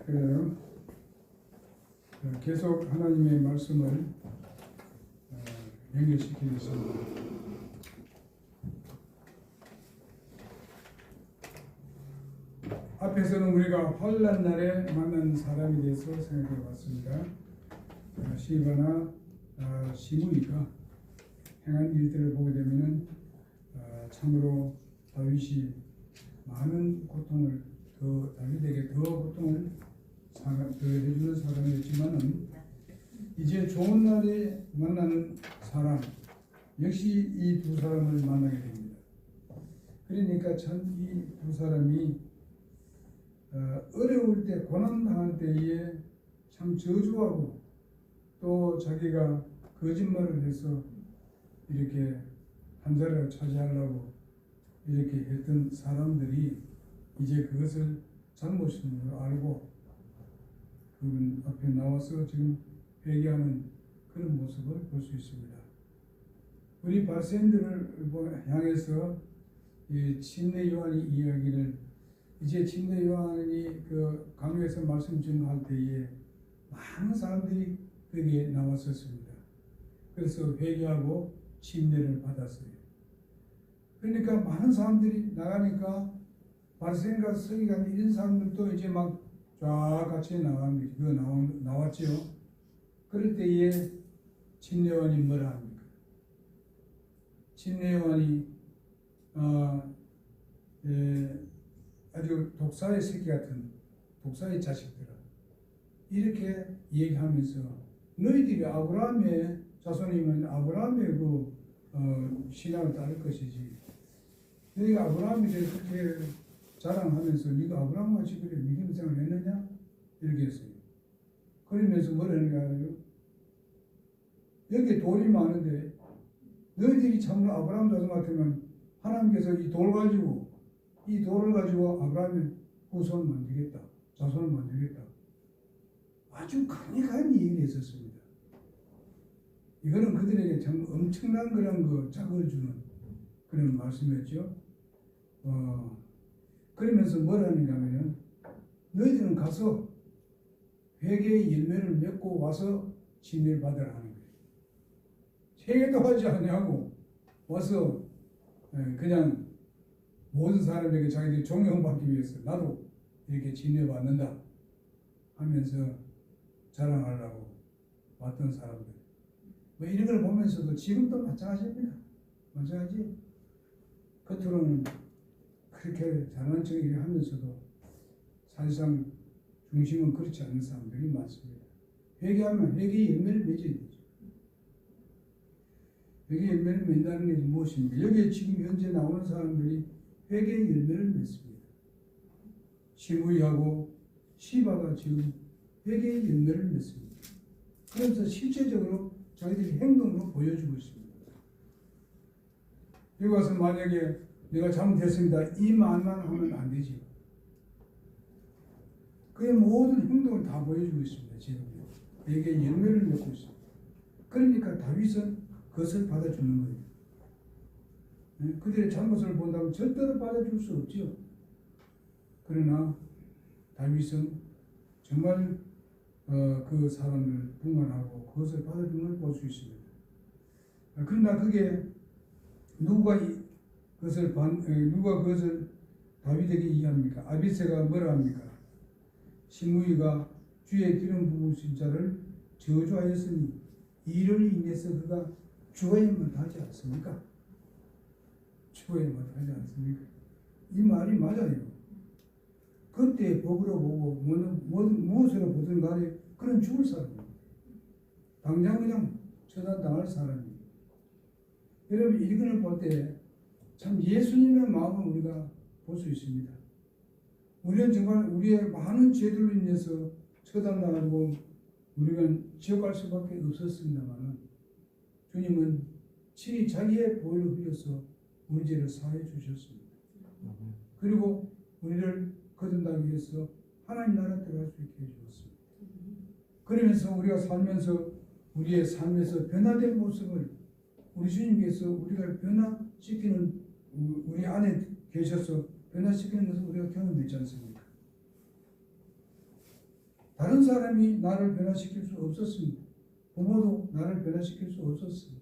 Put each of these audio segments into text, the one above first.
그래요. 계속 하나님의 말씀을 연결시키겠습니다. 앞에서는 우리가 환난 날에 만난 사람에 대해서 생각해 봤습니다. 시바나 시므이가 행한 일들을 보게 되면은 참으로 다윗이 많은 고통을 다윗에게 더 고통을 해주는 사람이었지만은 이제 좋은 날에 만나는 사람 역시 이 두 사람을 만나게 됩니다. 그러니까 참 이 두 사람이 어려울 때 고난 당할 때에 참 저주하고 또 자기가 거짓말을 해서 이렇게 한 자리를 차지하려고 이렇게 했던 사람들이 이제 그것을 잘못인 걸 알고 그분 앞에 나와서 지금 회개하는 그런 모습을 볼 수 있습니다. 우리 바리새인들을 향해서 이 침례 요한이 이야기를 이제 침례 요한이 그 강요에서 말씀 전할 때에 많은 사람들이 거기에 나왔었습니다. 그래서 회개하고 침례를 받았어요. 그러니까 많은 사람들이 나가니까 바리새인과 서기관 이런 사람들도 이제 막 쫙 같이 나왔지요. 그럴 때에 침례 요한이 뭐라 합니까? 침례 요한이 아주 독사의 새끼 같은 독사의 자식들아 이렇게 얘기하면서 너희들이 아브라함의 자손이면 아브라함의 신앙을 따를 것이지 너희가 아브라함에 대해서 그렇게 자랑하면서 네가 아브라함같이 그래 믿음 생활을 했느냐? 이렇게 했어요. 그러면서 뭐라는 거 알아요? 여기 돌이 많은데 너희들이 참으로 아브라함 자손 같으면 하나님께서 이 돌을 가지고 아브라함의 후손을 만들겠다. 자손을 만들겠다. 아주 강력한 얘기를 했었습니다. 이거는 그들에게 참 엄청난 그런 자극을 주는 그런 말씀이었죠. 그러면서 뭐라는가 하면 너희들은 가서 회개의 열매를 맺고 와서 침례를 받으라 하는 거예요. 회개도 하지 않냐고 와서 그냥 모든 사람에게 자기들이 존경받기 위해서 나도 이렇게 침례 받는다 하면서 자랑하려고 왔던 사람들. 이런 걸 보면서도 지금도 마찬가지입니다. 마찬가지. 겉으로는 그렇게 잘난 척 하면서도 사실상 중심은 그렇지 않은 사람들이 많습니다. 회개하면 회개의 열매를 맺어야 되죠. 회개의 열매를 맺는다는 게 무엇입니까? 여기에 지금 현재 나오는 사람들이 회개의 열매를 맺습니다. 시므이하고 시바가 지금 회개의 열매를 맺습니다. 그래서 실제적으로 자기들이 행동으로 보여주고 있습니다. 여기 와서 만약에 내가 잘못했습니다. 이 말만 하면 안 되지. 그의 모든 행동을 다 보여주고 있습니다. 지금 회개의 열매를 맺고 있습니다. 그러니까 다윗은 그것을 받아주는 거예요. 그들의 잘못을 본다면 절대로 받아줄 수 없죠. 그러나 다윗은 정말 그 사람을 분간하고 그것을 받아주는 걸 볼 수 있습니다. 그러나 그게 누가 그것을 다윗에게 이해합니까? 아비새가 뭐라 합니까? 시므이가 주의 기름 부으신 자를 저주하였으니 이를 인해서 그가 죽어야만 하지 않습니까? 죽어야만 하지 않습니까? 이 말이 맞아요. 그때 법으로 보고 무엇으로 보든 간에 그런 죽을 사람입니다. 당장 그냥 처단당할 사람입니다. 여러분 이걸 볼 때 참 예수님의 마음을 우리가 볼 수 있습니다. 우리는 정말 우리의 많은 죄들로 인해서 처단당하고 우리가 지옥 갈 수밖에 없었습니다만 주님은 친히 자기의 보혈을 흘려서 우리 죄를 사해 주셨습니다. 그리고 우리를 거듭나기 위해서 하나님 나라 들어갈 수 있게 해주었습니다. 그러면서 우리가 살면서 우리의 삶에서 변화된 모습을 우리 주님께서 우리가 변화시키는 우리 안에 계셔서 변화시키는 것을 우리가 경험했지 않습니까? 다른 사람이 나를 변화시킬 수 없었습니다. 부모도 나를 변화시킬 수 없었습니다.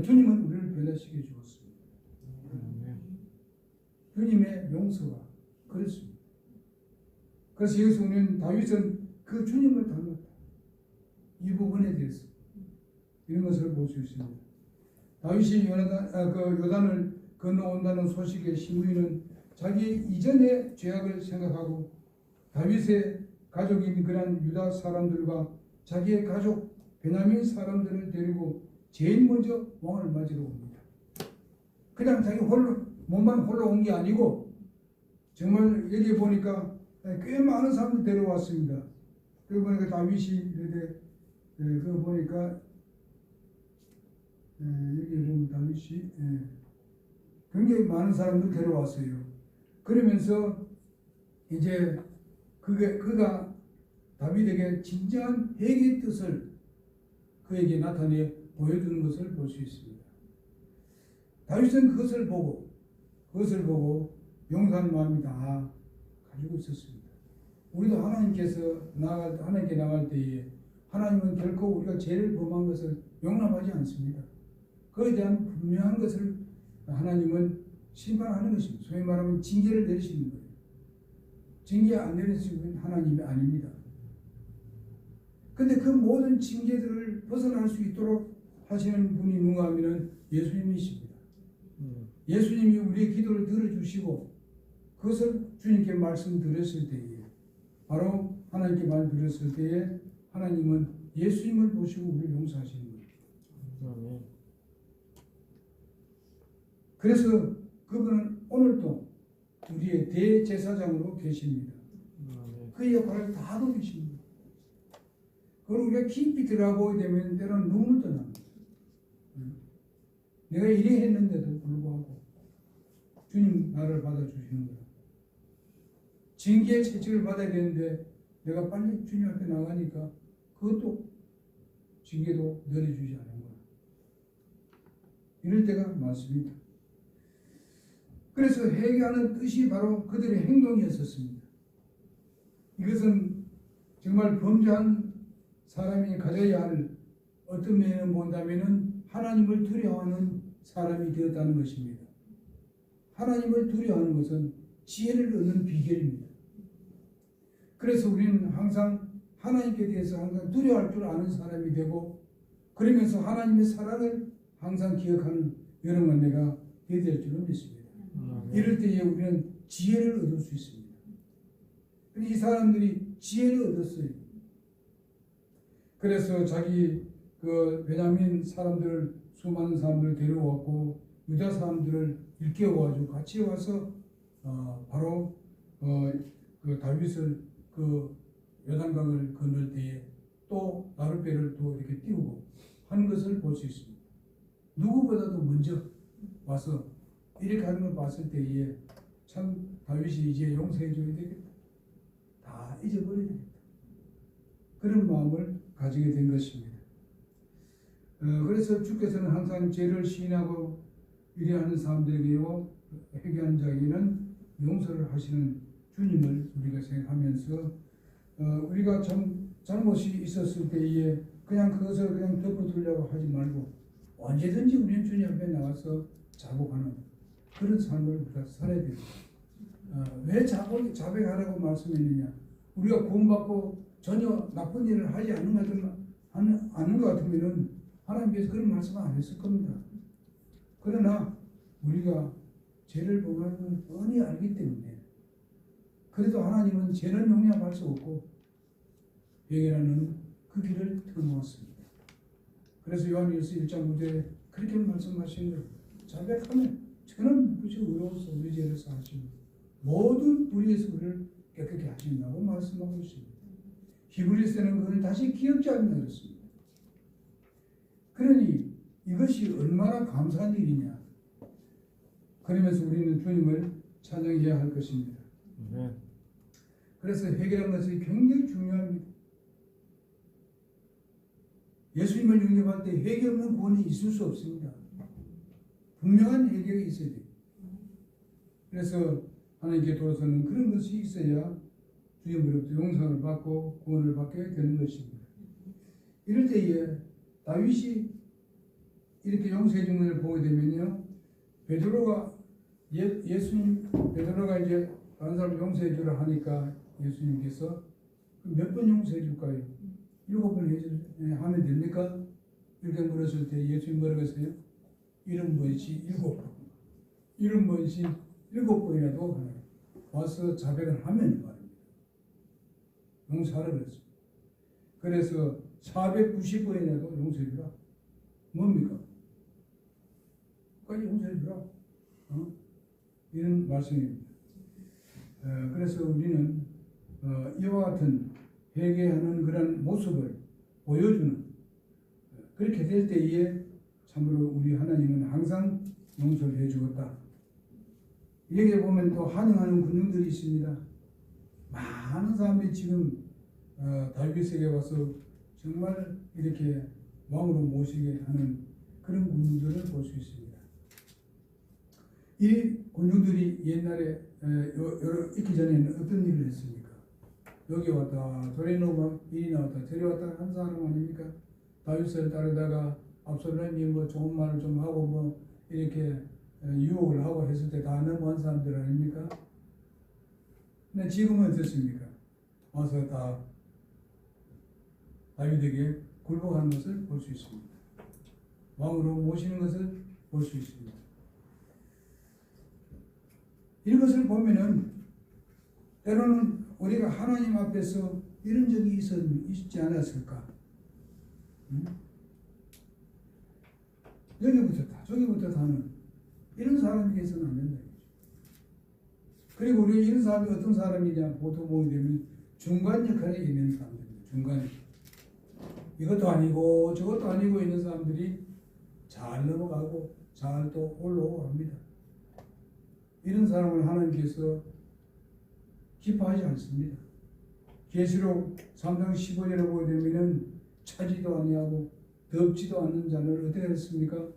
주님은 우리를 변화시켜 주었습니다. 주님의 용서가 그렇습니다. 그래서 여기서 우리는 다윗은 그 주님을 닮았다. 이 부분에 대해서 이런 것을 볼 수 있습니다. 다윗이 요단을 건너온다는 소식에 시므이는 자기 이전의 죄악을 생각하고 다윗의 가족인 그런 유다 사람들과 자기의 가족 베냐민 사람들을 데리고 제일 먼저 왕을 맞으러 옵니다. 그냥 자기 몸만 홀로 온 게 아니고 정말 여기 보니까 꽤 많은 사람들 데려왔습니다. 그리고 보니까 다윗이 이렇게 그거 보니까 여기 보면 다윗이 굉장히 많은 사람들 데려왔어요. 그러면서 이제 그가 다윗에게 진정한 회개의 뜻을 그에게 나타내 보여주는 것을 볼 수 있습니다. 다윗은 그것을 보고 용서하는 마음이 다 가지고 있었습니다. 우리도 하나님께 나갈 때에 하나님은 결코 우리가 죄를 범한 것을 용납하지 않습니다. 그에 대한 분명한 것을 하나님은 심판하는 것입니다. 소위 말하면 징계를 내리시는 거예요. 징계 안 내리시는 하나님이 아닙니다. 근데 그 모든 징계들을 벗어날 수 있도록 하시는 분이 누가 하면 예수님이십니다. 예수님이 우리의 기도를 들어주시고 그것을 주님께 말씀드렸을 때에 바로 하나님께 말씀드렸을 때에 하나님은 예수님을 보시고 우리를 용서하시는 거예요. 그래서 그분은 오늘도 우리의 대제사장으로 계십니다. 그 역할을 다 하고 계십니다. 그리고 우리가 깊이 들어가보게 되면 때로는 눈물도 납니다. 내가 이래 했는데도 불구하고 주님 나를 받아주시는 거야. 징계의 채찍을 받아야 되는데 내가 빨리 주님 앞에 나가니까 그것도 징계도 내려주지 않은 거야. 이럴 때가 많습니다. 그래서 회개하는 뜻이 바로 그들의 행동이었었습니다. 이것은 정말 범죄한 사람이 가져야 할 어떤 면을 본다면 하나님을 두려워하는 사람이 되었다는 것입니다. 하나님을 두려워하는 것은 지혜를 얻는 비결입니다. 그래서 우리는 항상 하나님께 대해서 항상 두려워할 줄 아는 사람이 되고 그러면서 하나님의 사랑을 항상 기억하는 여러 은혜가 되어야 될 줄은 믿습니다. 이럴 때에 우리는 지혜를 얻을 수 있습니다. 이 사람들이 지혜를 얻었어요. 그래서 자기 베냐민 사람들 수많은 사람들을 데려왔고 유다 사람들을 일깨워가지고 같이 와서 바로 그 다윗을 그 요단강을 건널 때에 또 나룻배를 또 이렇게 띄우고 하는 것을 볼 수 있습니다. 누구보다도 먼저 와서 이렇게 하는 걸 봤을 때에 참 다윗이 이제 용서해 줘야 되겠다. 다 잊어버려야 되겠다. 그런 마음을 가지게 된 것입니다. 그래서 주께서는 항상 죄를 시인하고 위례하는 사람들에게요 회개한 자에게는 용서를 하시는 주님을 우리가 생각하면서 우리가 잘못이 있었을 때에 그냥 그것을 그냥 덮어두려고 하지 말고 언제든지 우리는 주님 앞에 나가서 자복하는 그런 삶을 우리가 살아야 됩니다. 왜 자백하라고 말씀했느냐? 우리가 구원받고 전혀 나쁜 일을 하지 않는 것 같으면 하나님께서 그런 말씀을 안 했을 겁니다. 그러나 우리가 죄를 범하는 건 뻔히 알기 때문에 그래도 하나님은 죄는 용납할 수 없고 회개라는 그 길을 터놓았습니다. 그래서 요한일서 1장 9절에 그렇게 말씀하시는 거예요. 자백하면 저는 무엇이 의로워서 우리 죄를 사하시고 모든 불의에서 우리를 깨끗게 하신다고 말씀하고 있습니다. 히브리서는 그걸 다시 기억지 않는다 그랬습니다. 그러니 이것이 얼마나 감사한 일이냐. 그러면서 우리는 주님을 찬양해야 할 것입니다. 그래서 회개라는 것이 굉장히 중요합니다. 예수님을 영접할 때 회개 없는 구원이 있을 수 없습니다. 분명한 회개가 있어야 돼요. 그래서 하나님께 돌아서는 그런 것이 있어야 주님으로부터 용서를 받고 구원을 받게 되는 것입니다. 이럴 때에 다윗이 이렇게 용서해 준 것을 보게 되면요, 베드로가 베드로가 이제 다른 사람 용서해 주라 하니까 예수님께서 몇 번 용서해 줄까요? 7번 하면 됩니까? 이렇게 물었을 때 예수님 뭐라고 했어요? 70번씩 7번. 70번씩 7번이라도 와서 자백을 하면 말입니다. 용서하라 그랬습니다. 그래서 490번이라도 용서해 주라. 뭡니까? 끝까지 용서해 주라. 이런 말씀입니다. 그래서 우리는 이와 같은 회개하는 그런 모습을 보여주는, 그렇게 될 때에 참으로 우리 하나님은 항상 용서를 해주었다. 여기에 보면 또 환영하는 군중들이 있습니다. 많은 사람들이 지금 다윗에게 와서 정말 이렇게 왕으로 모시게 하는 그런 군중들을 볼 수 있습니다. 이 군중들이 옛날에 있기 전에는 어떤 일을 했습니까? 여기 왔다 저리 나와, 이리 나왔다 저리 왔다 한 사람 아닙니까? 다윗을 따르다가 압살롬이 뭐 좋은 말을 좀 하고 뭐 이렇게 유혹을 하고 했을 때 다 넘어간 사람들 아닙니까? 근데 지금은 어떻습니까? 와서 다 다윗에게 굴복하는 것을 볼 수 있습니다. 왕으로 모시는 것을 볼 수 있습니다. 이것을 보면은 때로는 우리가 하나님 앞에서 이런 적이 있지 않았을까? 여기부터 다 저기부터 다는 이런 사람에게서는 안 된다. 그리고 우리 이런 사람이 어떤 사람이냐 보통 보게 되면 중간 역할에 있는 사람들입니다. 중간, 이것도 아니고 저것도 아니고 있는 사람들이 잘 넘어가고 잘 또 올라오고 합니다. 이런 사람을 하나님께서 기뻐하지 않습니다. 계시록 3장 15절에 보게 되면은 차지도 아니하고 덥지도 않는 자를 어떻게 했습니까?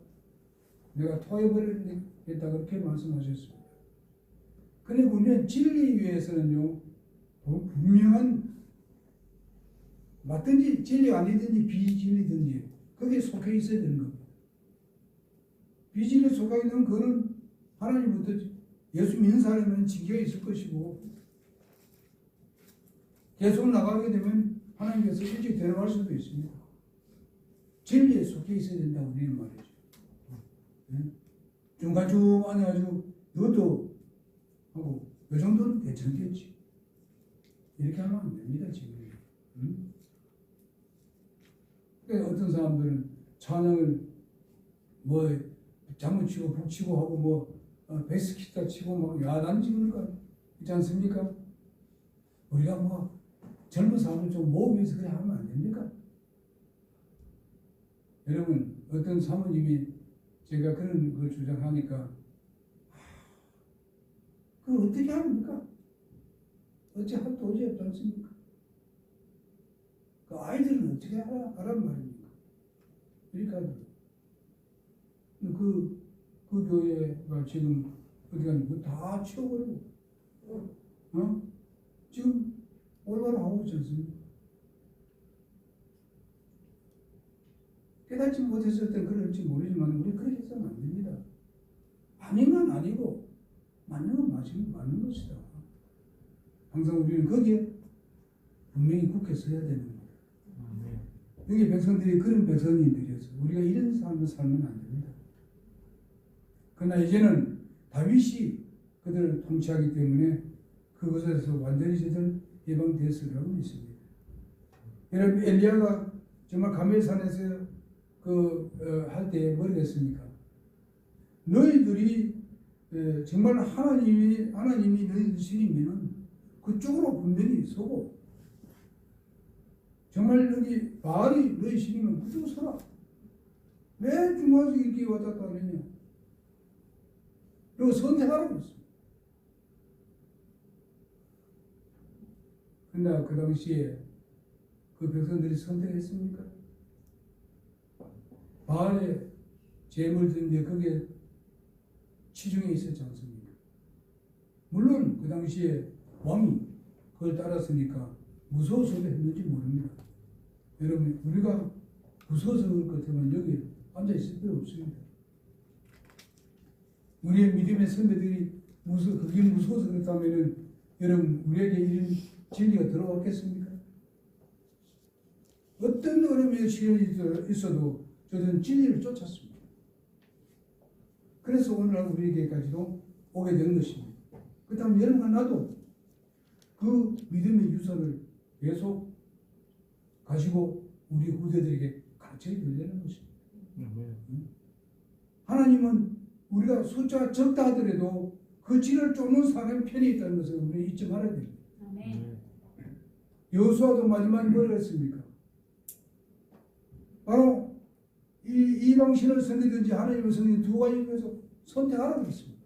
내가 토해버리겠다 그렇게 말씀하셨습니다. 그런데 우리는 진리 위해서는요, 분명한 맞든지 진리가 아니든지 비진리든지 거기에 속해 있어야 되는 겁니다. 비진리에 속해 있는 그거는 하나님부터 예수 믿는 사람은 징계가 있을 것이고, 계속 나가게 되면 하나님께서 일찍 데려갈 수도 있습니다. 진리에 속해 있어야 된다고 우리는 말이죠. 중간중간에 아주 너도 하고 그 정도는 괜찮겠지. 이렇게 하면 안 됩니다. 지금. 그러니까 어떤 사람들은 찬양을 뭐 장구치고 북치고 하고 뭐 베스키타 치고 막 야단 찍는 거 있지 않습니까? 우리가 뭐 젊은 사람을 좀 모으면서 그래 하면 안 됩니까? 여러분, 어떤 사모님이 제가 그런 걸 주장하니까 그걸 어떻게 합니까? 어찌 할 도저히 없지 않습니까? 그 아이들은 어떻게 하란 말입니까? 그러니까 그 교회가 지금 어디 가니 다 치워버리고 지금 올바로 하고 있지 않습니까? 깨닫지 못했을 때 그럴지 모르지만 우리 그렇게 해서는 안 됩니다. 아닌 건 아니고 맞는 건 맞는 것이다. 항상 우리는 거기에 분명히 굳게 서야 되는 거예요. 여기 백성들이 그런 백성인들이었어. 우리가 이런 삶을 살면 안 됩니다. 그러나 이제는 다윗이 그들을 통치하기 때문에 그것에서 완전히 저들 예방됐으리라고 믿습니다. 여러분, 엘리야가 정말 가멜산에서 할 때 뭐라고 했습니까? 너희들이 정말 하나님이 너희들 신이면 그쪽으로 분명히 서고, 정말 여기 바알이 너희 신이면 그쪽으로 서라. 왜 중간에서 이렇게 왔다 갔다 하느냐? 그리고 선택하라고 했습니다. 그러나 그 당시에 그 백성들이 선택했습니까? 바알에 재물 드는데 거기에 치중해 있었지 않습니까? 물론 그 당시에 왕이 그걸 따랐으니까 무서워서도 했는지 모릅니다. 여러분, 우리가 무서워서 그럴 것 같으면 여기 앉아 있을 필요 없습니다. 우리의 믿음의 선배들이 그게 무서워서 그렇다면은 여러분, 우리에게 이런 진리가 들어왔겠습니까? 어떤 어려움이 시련이 있어도 저는 진리를 쫓았습니다. 그래서 오늘날 우리에게까지도 오게 된 것입니다. 그렇다면 여러분과 나도 그 믿음의 유서를 계속 가지고 우리 후대들에게 가르쳐야 되는 것입니다. 하나님은 우리가 숫자가 적다 하더라도 그 진을 쫓는 사람의 편에 있다는 것을 우리는 잊지 말아야 됩니다. 여호수아도 마지막에 뭐라 했습니까? 바로 이방신을 섬기든지 하나님을 섬기는 두 가지 중에서 선택하라고 했습니다.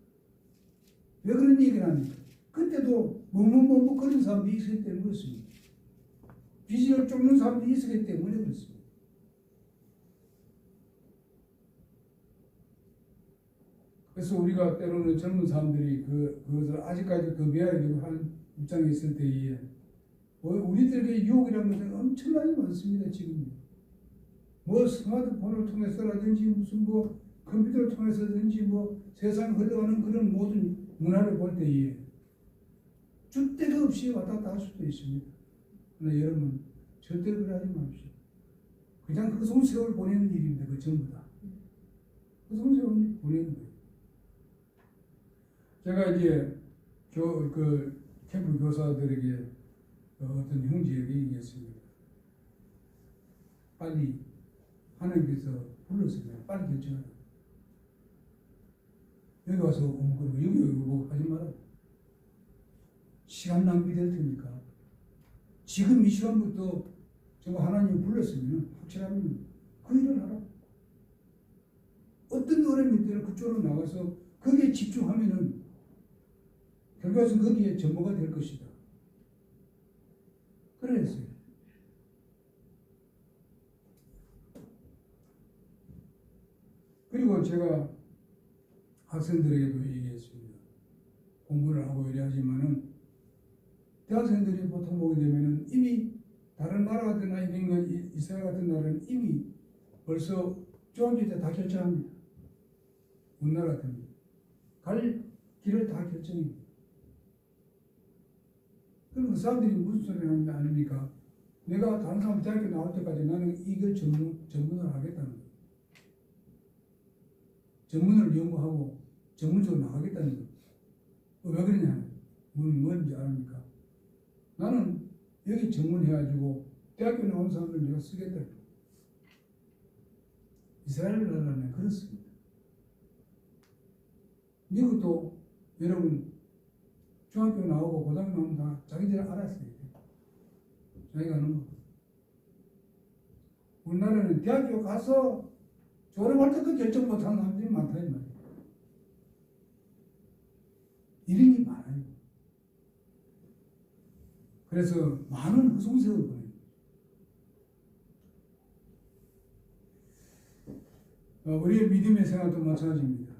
왜 그런 얘기를 합니까? 그때도 머뭇머뭇거리는 사람들이 있었기 때문에 그렇습니다. 비진을 쫓는 사람들이 있었기 때문에 그렇습니다. 그래서 우리가 때로는 젊은 사람들이 그것을 아직까지 더 배워야 하는 입장에 있을 때에 우리들에게 유혹이라는 것은 엄청나게 많습니다. 지금 뭐 스마트폰을 통해서라든지 무슨 뭐 컴퓨터를 통해서든지 뭐 세상 흘러가는 그런 모든 문화를 볼 때에 줏대가 없이 왔다 갔다 할 수도 있습니다. 그러나 여러분 절대 그러지 마십시오. 그냥 허송 세월 보내는 일입니다. 그 전부 다. 허송 세월 보내는 거예요. 제가 이제 그 캠프 교사들에게 어떤 형제에게 얘기했습니다. 빨리 하나님께서 불렀으면 빨리 결정하라. 여기 와서 엉거리고 여기 오고 하지 마라. 시간 낭비될 테니까 지금 이 시간부터 정말 하나님이 불렀으면 확실하면 그 일을 하라. 어떤 어려움이 있더라도 그쪽으로 나가서 거기에 집중하면은 결과적으로 거기에 전무가 될 것이다. 그랬어요. 그리고 제가 학생들에게도 얘기했습니다. 공부를 하고 이래 하지만은 대학생들이 보통 보게 되면은 이미 다른 나라 같은 이런 이스라엘 같은 나라는 이미 벌써 중학교 때 다 결정합니다. 우리나라 같은 갈 길을 다 결정합니다. 그럼 그 사람들이 무슨 소리를 하는지 아닙니까? 내가 다른 사람 대학교 나올 때까지 나는 이걸 전문을 하겠다는 거예요. 전문을 연구하고 전문적으로 나가겠다는 거예요. 왜 그러냐? 뭔지 아닙니까? 나는 여기 전문해가지고 대학교 나온 사람들 내가 쓰겠다. 이스라엘 나라는 그렇습니다. 미국도 여러분 중학교 나오고 고등학교 나오면 다 자기들 알았어요. 자기가 하는 거. 우리나라는 대학교 가서 졸업할 때도 결정 못하는 사람들이 많다 이 말이에요. 이름이 많아요. 그래서 많은 허송세월 보내요. 우리의 믿음의 생활도 마찬가지입니다.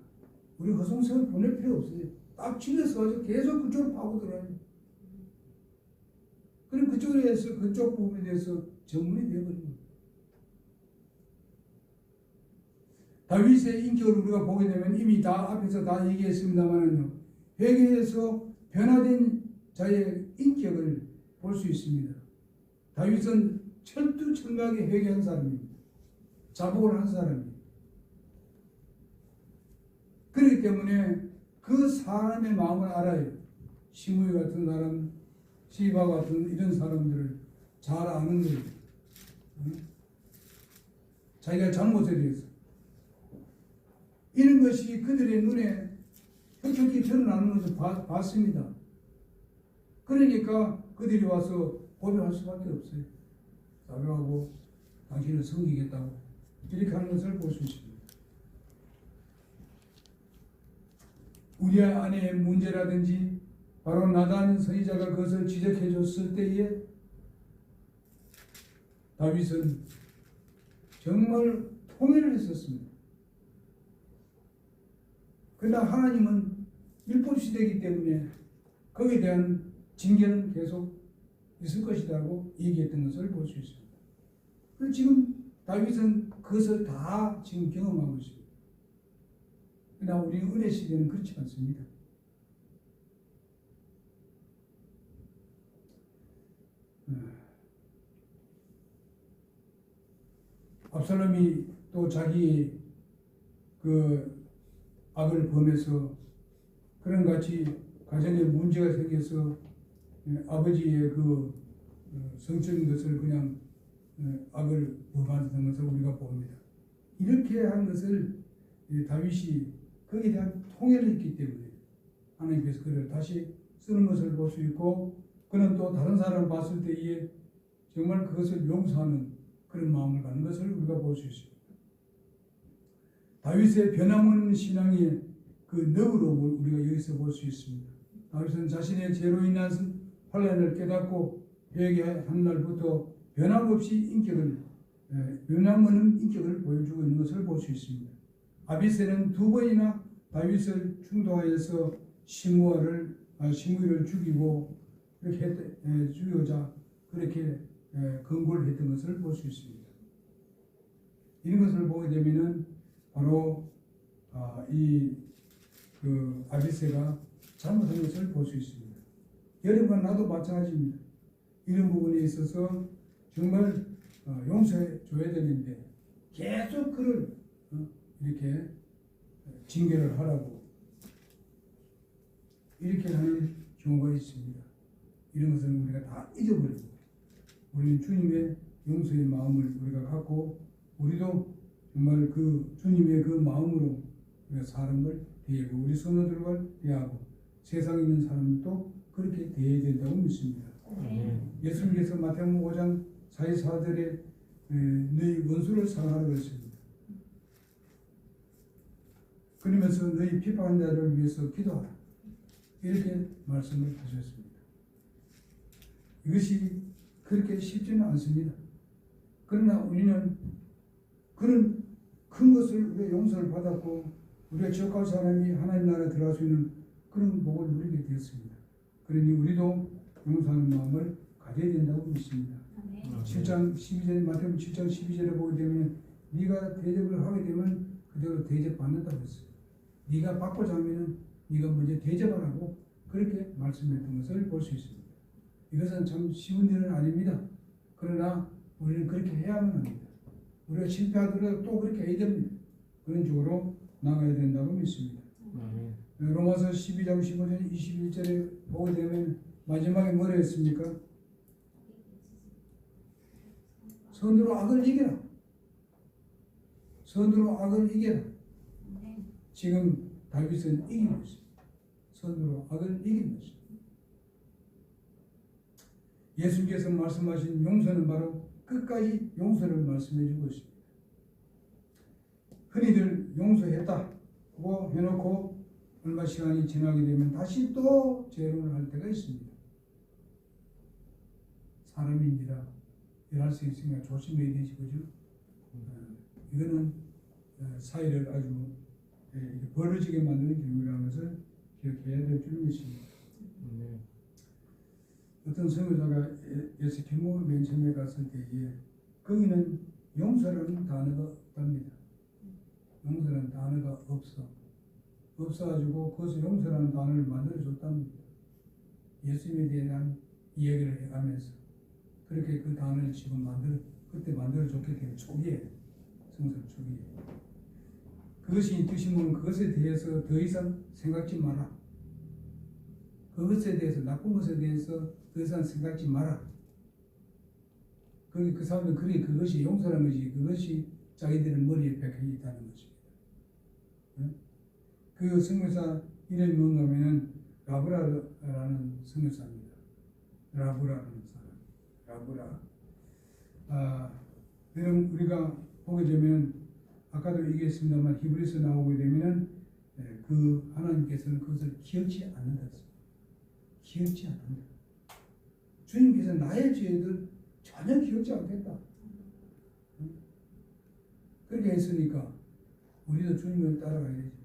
우리 허송세월 보낼 필요 없어요. 딱 질려서 가지고 계속 그쪽으로 파고들어요. 그럼 그쪽에 대해서 그쪽 부분에 대해서 전문이 되어버립니다. 다윗의 인격을 우리가 보게 되면 이미 다 앞에서 다 얘기했습니다만은요. 회개에서 변화된 자의 인격을 볼 수 있습니다. 다윗은 철두철미하게 회개한 사람입니다. 자복을 한 사람입니다. 그렇기 때문에 그 사람의 마음을 알아요. 시므이 같은 사람, 시바 같은 이런 사람들을 잘 아는 거예요. 자기가 잘못에 대해서. 이런 것이 그들의 눈에 혁혁히 드러나는 것을 봤습니다. 그러니까 그들이 와서 고백할 수밖에 없어요. 사명하고 당신을 섬기겠다고 이렇게 하는 것을 볼 수 있습니다. 우리 안에 문제라든지 바로 나단 선지자가 그것을 지적해 줬을 때에 다윗은 정말 통회를 했었습니다. 그러나 하나님은 율법 시대이기 때문에 거기에 대한 징계는 계속 있을 것이라고 얘기했던 것을 볼 수 있습니다. 그리고 지금 다윗은 그것을 다 지금 경험하고 있습니다. 그러나 우리 은혜 시대는 그렇지 않습니다. 압살롬이 또 자기 그 악을 범해서 그런 같이 가정에 문제가 생겨서 아버지의 그 성적인 것을 그냥 악을 범하는 것을 우리가 봅니다. 이렇게 한 것을 다윗이 거기에 대한 통해를 했기 때문에 하나님께서 그를 다시 쓰는 것을 볼 수 있고, 그는 또 다른 사람을 봤을 때에 정말 그것을 용서하는 그런 마음을 갖는 것을 우리가 볼 수 있습니다. 다윗의 변함없는 신앙의 그 너그러움을 우리가 여기서 볼 수 있습니다. 다윗은 자신의 죄로 인한 환난을 깨닫고 회개한 날부터 변함없이 변함없는 인격을 보여주고 있는 것을 볼 수 있습니다. 아비새는 2번이나 다윗을 충동하여서 시므이를 죽이고 그렇게 죽이고자 그렇게 권고를 했던 것을 볼 수 있습니다. 이런 것을 보게 되면은 바로 그 아비새가 잘못한 것을 볼 수 있습니다. 여러분과 나도 마찬가지입니다. 이런 부분에 있어서 정말 용서해 줘야 되는데 계속 그를 이렇게 징계를 하라고 이렇게 하는 경우가 있습니다. 이런 것은 우리가 다 잊어버리고 우리는 주님의 용서의 마음을 우리가 갖고 우리도 정말 그 주님의 그 마음으로 우리가 사람을 대하고 우리 선호들과 대하고 세상에 있는 사람도 그렇게 대해야 된다고 믿습니다. 예수님께서 마태복음 5장 44절에 너희 원수를 사랑하라고 했습니다. 그러면서 너희 핍박한 자를 위해서 기도하라 이렇게 말씀을 하셨습니다. 이것이 그렇게 쉽지는 않습니다. 그러나 우리는 그런 큰 것을 우리가 용서를 받았고 우리가 지옥갈 사람이 하나님 나라에 들어갈 수 있는 그런 복을 누리게 되었습니다. 그러니 우리도 용서하는 마음을 가져야 된다고 믿습니다. 7장 12절 마태복음 7장 12절에 보게 되면 네가 대접을 하게 되면 그대로 대접받는다고 했어요. 네가 받고자 하면 네가 먼저 대접하라고 그렇게 말씀했던 것을 볼 수 있습니다. 이것은 참 쉬운 일은 아닙니다. 그러나 우리는 그렇게 해야만 합니다. 우리가 실패하더라도 또 그렇게 해야 됩니다. 그런 쪽으로 나가야 된다고 믿습니다. 로마서 12장 15절 21절에 보게 되면 마지막에 뭐라 했습니까? 선으로 악을 이겨라. 선으로 악을 이겨라. 지금 다윗은 이기고 있습니다. 선으로 악을 이기는 것입니다. 예수님께서 말씀하신 용서는 바로 끝까지 용서를 말씀해 주고 있습니다. 흔히들 용서했다고 해놓고 얼마 시간이 지나게 되면 다시 또 재론을 할 때가 있습니다. 사람인지라 일할 수 있으니까 조심해야 되지, 그죠? 이거는 사회를 아주 벌어지게 만드는 경우라는 것을 기억해야 될 줄 믿습니다. 어떤 선교사가 에스키모 맨 처음에 갔을 때에 거기는 용서라는 단어가 없답니다. 용서라는 단어가 없어가지고 그것을 용서라는 단어를 만들어줬답니다. 예수님에 대한 이야기를 해가면서 그렇게 그 단어를 지금 그때 만들어줬기 때문에 초기에 성서 초기에 그것이 뜻이 뭐는 그것에 대해서 더 이상 생각지 마라. 그것에 대해서 나쁜 것에 대해서 더 이상 생각지 마라. 그 사람들은 그래 그것이 용서라는 것이 그것이 자기들의 머리에 박혀 있다는 것입니다. 그 선교사 이름이 뭔가 하면은 라브라라는 선교사입니다. 라브라라는 사람. 라브라. 여러분 우리가 보게 되면 아까도 얘기했습니다만 히브리서 나오게 되면은 그 하나님께서는 그것을 기억지 않는다. 기억지 않는다. 주님께서 나의 죄를 전혀 기억지 않겠다. 그렇게 했으니까 우리도 주님을 따라가야 되죠.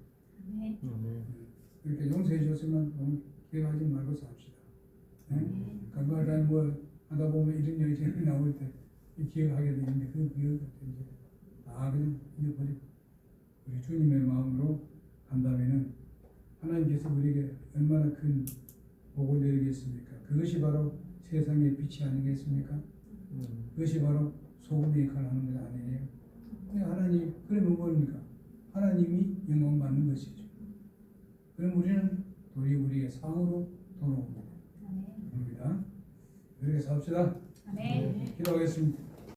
그렇게 용서해 줬으면 기억하지 말고 삽시다. 그러니까 뭐 하다 보면 이런 얘기 나올 때 기억하게 되는데 그 기억을 이제 그냥 잊어버리고 우리 주님의 마음으로 간다면은 하나님께서 우리에게 얼마나 큰 복을 내리겠습니까? 그것이 바로 세상의 빛이 아니겠습니까? 그것이 바로 소금의 역할을 하는 것 아니에요? 근데 하나님, 그러면 뭡니까? 하나님이 영광 받는 것이죠. 그럼 우리는 도리 우리의 상으로 돌아옵니다. 그렇게 삽시다. 네. 기도하겠습니다.